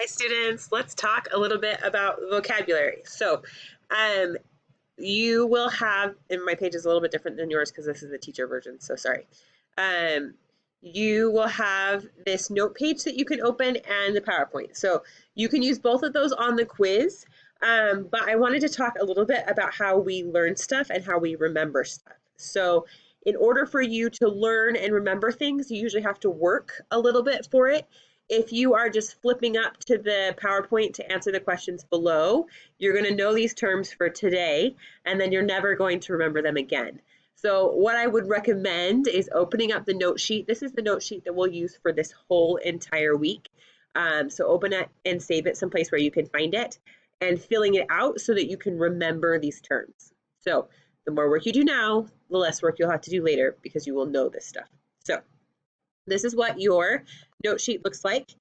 Hi students, let's talk a little bit about vocabulary. Um, you will have, and my page is a little bit different than yours because this is the teacher version, so sorry. Um, you will have this note page that you can open and the PowerPoint. So you can use both of those on the quiz, but I wanted to talk a little bit about how we learn stuff and how we remember stuff. So in order for you to learn and remember things, you usually have to work a little bit for it. If you are just flipping up to the PowerPoint to answer the questions below, you're going to know these terms for today, and then you're never going to remember them again. So what I would recommend is opening up the note sheet. This is the note sheet that we'll use for this whole entire week. So open it and save it someplace where you can find it and filling it out so that you can remember these terms. So the more work you do now, the less work you'll have to do later because you will know this stuff. So this is what your note sheet looks like.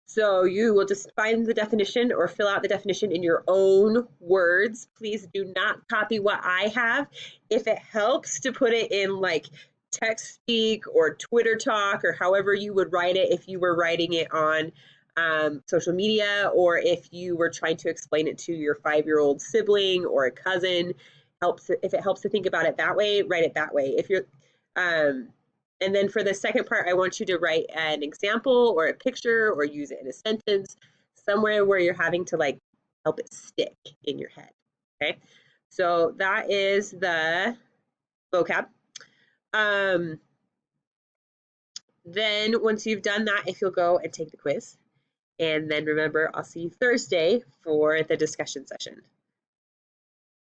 So you will just find the definition or fill out the definition in your own words. Please do not copy what I have. If it helps to put it in like text speak or Twitter talk or however you would write it if you were writing it on social media, or if you were trying to explain it to your 5-year-old sibling or a cousin, if it helps to think about it that way, write it that way. If you're and then for the second part, I want you to write an example or a picture or use it in a sentence somewhere where you're having to like help it stick in your head. Okay, so that is the vocab. Then once you've done that, if you'll go and take the quiz, and then remember, I'll see you Thursday for the discussion session.